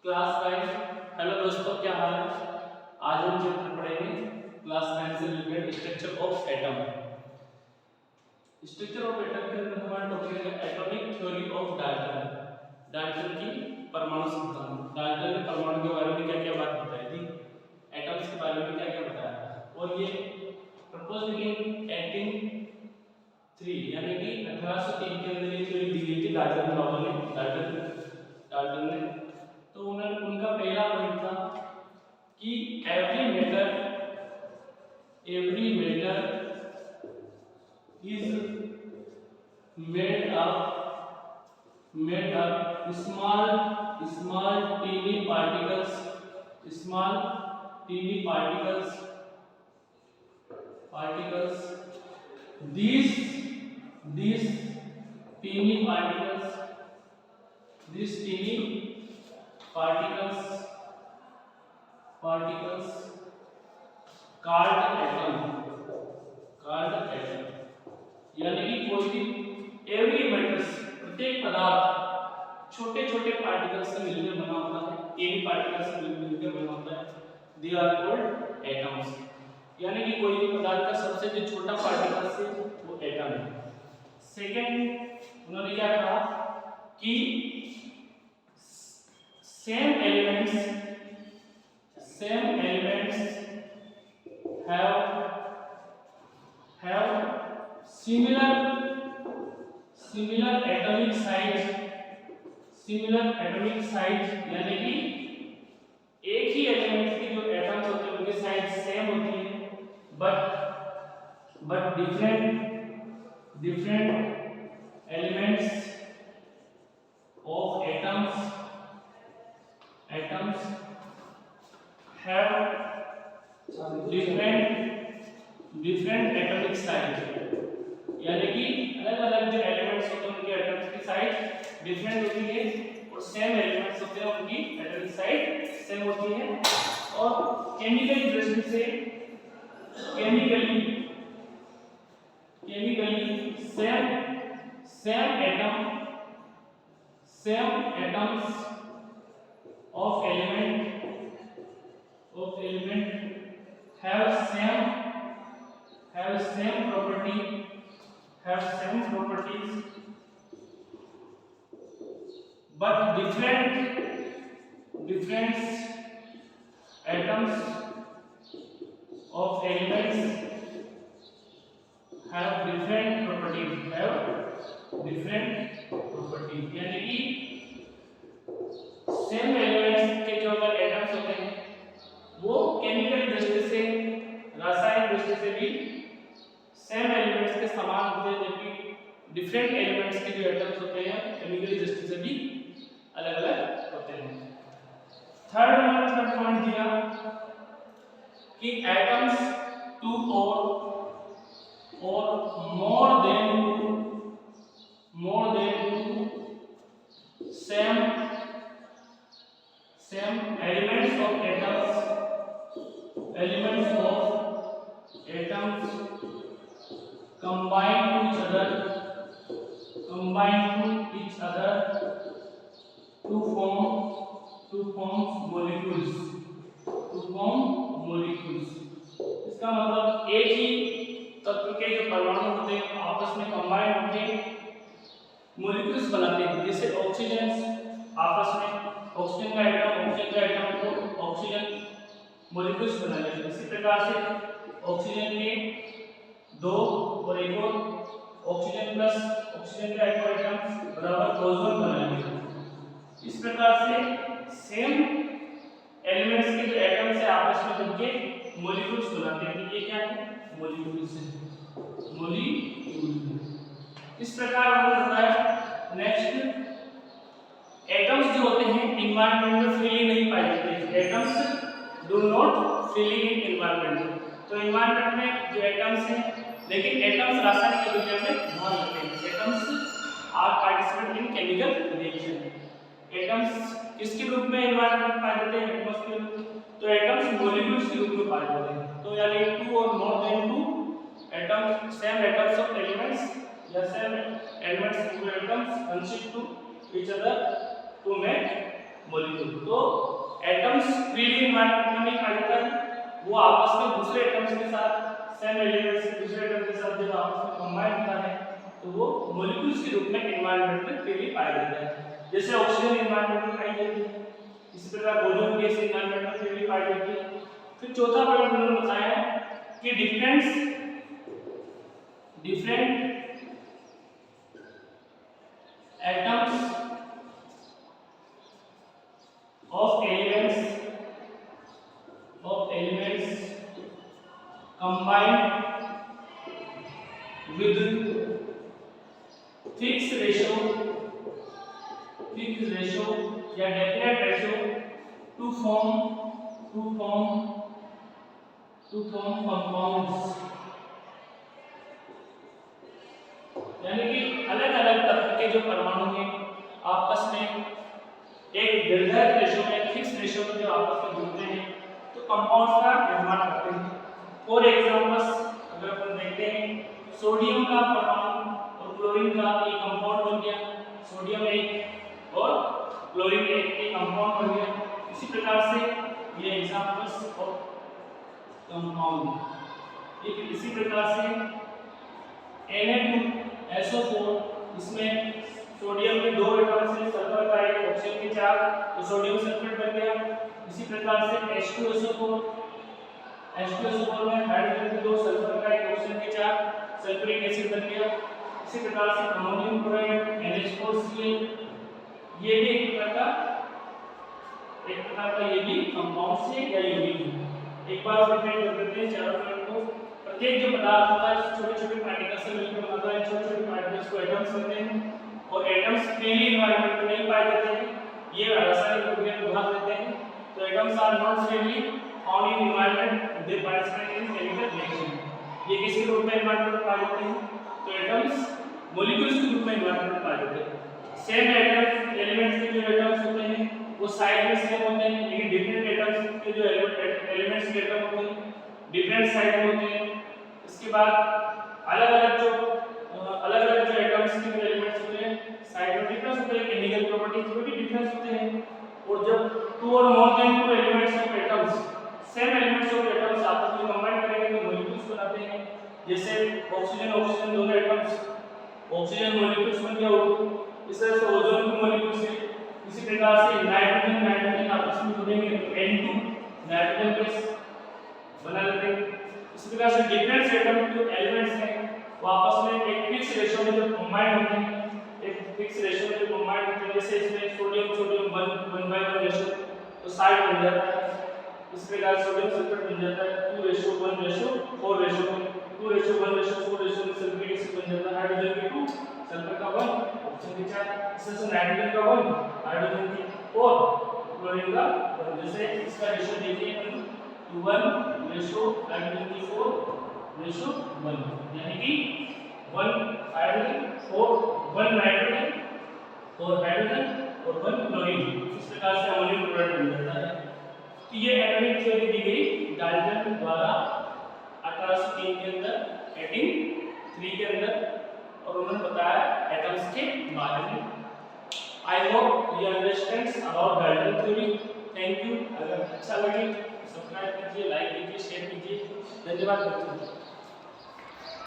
Class 5। Hello दोस्तों, क्या हाल है। आज हम चैप्टर पढ़ेंगे क्लास 9 से related structure of atom. Structure of atom के अंदर हमारा टॉपिक है atomic theory of Dalton. Dalton की परमाणु सिद्धांत। डाल्टन ने परमाणु के बारे में क्या क्या बात बताई थी, एटम्स के बारे में क्या क्या बताया, और ये प्रपोज्ड इन 1803 यानी कि 1803 के अंदर ये थ्योरी दी गई थी डाल्टन ने। तो उनका पहला पॉइंट था कि every matter is made up small teeny particles. These teeny particles called atom। यानी कि कोई भी एवरी मैटर्स, प्रत्येक पदार्थ छोटे छोटे पार्टिकल्स से मिलकर बना होता है, टीनी पार्टिकल्स से मिलकर बना होता है। They are called atoms. यानी कि कोई भी पदार्थ का सबसे जो छोटा पार्टिकल है वो एटम है। सेकेंड, उन्होंने क्या कहा कि same elements have similar atomic size। यानी कि एक ही एलिमेंट की जो एटम्स होते हैं उनकी साइज सेम होती है, but different elements of atoms have different atomic size। यानी कि अलग अलग जो एलिमेंट्स होते हैं उनकी एटम्स की साइज डिफरेंट होती है, और सेम एलिमेंट्स होते हैं उनकी एटॉमिक साइज सेम होती है। और केमिकली दृष्टि से chemically same atoms of element have same properties, but different atoms of elements have different properties। यानी कि सेम एलिमेंट्स के जो अगर एटम्स होते हैं वो केमिकल दृष्टि से, रासायनिक दृष्टि से भी सेम एलिमेंट्स के समान होते हैं, जबकि डिफरेंट एलिमेंट्स के जो एटम्स होते हैं केमिकल दृष्टि से भी अलग अलग होते हैं। थर्ड पॉइंट दिया कि एटम्स टू और more then same elements of atoms combine to each other to form molecules। इसका मतलब एक ही तत्व के जो परमाणु होते हैं आपस में कंबाइन होकर मॉलिक्यूल्स बनाते हैं। जैसे ऑक्सीजन आपस में ऑक्सीजन का एटम को ऑक्सीजन मॉलिक्यूल्स बना लेते हैं। इसी प्रकार से ऑक्सीजन के दो और एक और ऑक्सीजन प्लस ऑक्सीजन का एक और एटम बराबर ओजोन बना लेते हैं। इस प्रकार से सेम एलिमेंट्स के जो एटम्स है आपस में मिलकर मॉलिक्यूल्स बनाते हैं। ये क्या है? मॉलिक्यूल्स है। इस प्रकार हमने बताया। नेक्स्ट, एटम्स जो होते हैं एनवायरनमेंट में फ्रीली नहीं पाए जाते हैं। Atoms do not freely in environment. तो एनवायरनमेंट में जो एटम्स हैं, लेकिन एटम्स रासायनिक अभिक्रिया में भाग लेते हैं। Atoms are participate in chemical reaction. Atoms किसके रूप में एनवायरनमेंट में पाए जाते हैं? एटमॉस्फेयर में। तो एटम्स मॉलिक्यूल्स के रूप में पाए जाते हैं। तो यानी 2 और more than 2 atoms, same atoms of elements या same elements equal atoms consist to each other to make molecule. तो एटम्स फ्रीली एनवायरनमेंट में नहीं पाया जाता है, वो आपस में दूसरे एटम्स के साथ, सेम एलिमेंट्स के दूसरे एटम के साथ जब आपस में कंबाइन होता है तो वो मॉलिक्यूल्स के रूप में एनवायरनमेंट में फ्रीली पाया जाता है। जैसे ऑक्सीजन एनवायरनमेंट में पाई जाती है, इसी प्रकार ओजोन गैस एनवायरनमेंट में फ्रीली पाई जाती है। फिर चौथा पॉइंट उन्होंने बताया है कि different atoms of elements combined with fixed ratio या definite ratio to form compounds, यानी कि अलग अलग तत्व के जो परमाणु हैं आपस में एक निर्धारित रेशो में, फिक्स रेशो में जो आपस में जुड़ते हैं तो कंपाउंड्स का निर्माण करते हैं। फॉर एग्जांपल्स अगर अपन देखते हैं सोडियम का परमाणु और क्लोरीन का एक कंपाउंड बन गया, सोडियम एक और क्लोरीन एक कंपाउंड बन गया। इसी प्रकार से ये एग्जांपल्स ऑफ कंपाउंड, ठीक इसी प्रकार से Na2SO4, इसमें सोडियम के दो एटम्स हैं, सल्फर का एक, ऑक्सीजन के चार, तो सोडियम सल्फेट बन गया। इसी प्रकार से H2SO4 में हाइड्रोजन के दो, सल्फर का एक, ऑक्सीजन के चार, सल्फ्यूरिक एसिड बन गया। इसी प्रकार से अमोनियम क्लोराइड NH4Cl, ये भी एक प्रकार का ये भी कंपाउंड से या यूनिट है। एक बार रिपीट कर देते हैं चारों पॉइंट को। प्रत्येक जो पदार्थ होता है छोटे छोटे पार्टिकल्स से मिलकर बनता है, छोटे छोटे पार्टिकल्स को एटम्स कहते हैं और एटम्स फ्रीली एनवायरनमेंट में नहीं पाए जाते हैं, ये रासायनिक प्रक्रिया में भाग लेते हैं। तो atoms are not freely found in environment, they participate in chemical reaction. ये किसके रूप में एनवायरनमेंट में पाए जाते हैं? तो एटम्स मॉलिक्यूल्स के रूप में एनवायरनमेंट में पाए जाते हैं। सेम एटम एलिमेंट्स के जो एटम्स होते हैं वो साइड में सेम होते हैं, लेकिन डिफरेंट एटम्स के जो एलिमेंट्स के एटम होते हैं डिफरेंट साइड में होते हैं। इसके बाद अलग अलग जो एटम्स के जो एलिमेंट्स होते हैं साइड में डिफरेंस होते हैं, केमिकल प्रॉपर्टीज में भी डिफरेंस होते हैं। और जब टू और more then two elements of atoms, same elements of atoms आपस में कंबाइन करेंगे तो मॉलिक्यूल्स बनाते हैं। जैसे ऑक्सीजन दोनों एटम्स ऑक्सीजन मॉलिक्यूल्स बन गया हो, इस तरह से ओजोन के मॉलिक्यूल्स है। इसी प्रकार से नाइट्रोजन आपस में जुड़ेंगे तो N2 नाइट्रोजन गैस बना लेते हैं। इसी प्रकार से डिफरेंट एटम के जो एलिमेंट्स हैं वो आपस में एक फिक्स रेशो में जो कंबाइन होते हैं, एक फिक्स रेशो में जो कंबाइन होते हैं, जैसे इसमें सोडियम 1:1 रेशो तो साइड बन जाता है। इस प्रकार सोडियम सल्फेट बन जाता है 2:1:4 रेशो में, 2:1:4 रेशो में सल्फ्यूरिक एसिड बन जाता है। हाइड्रोजन के 2, सल्फर का 1, ऑक्सीजन के 4, इस तरह से नाइट्रोजन का 1, हाइड्रोजन की 4, क्लोरीन का 1। जैसे इसका रेशो देखिए 1 रेशो हाइड्रोजन की 4:1, यानी कि 1 हाइड्रोजन 1 नाइट्रोजन और हाइड्रोजन और 1 क्लोरीन। इस प्रकार से अमोनियम क्लोराइड बन जाता है। तो ये एटॉमिक थ्योरी दी गई डाल्टन द्वारा 1803 के अंदर, 1803 के अंदर, और उन्होंने बताया एटम्स के बारे में। I hope you understand about Dalton theory. Thank you. अगर अच्छा लगे सब्सक्राइब कीजिए, लाइक कीजिए, शेयर कीजिए। धन्यवाद।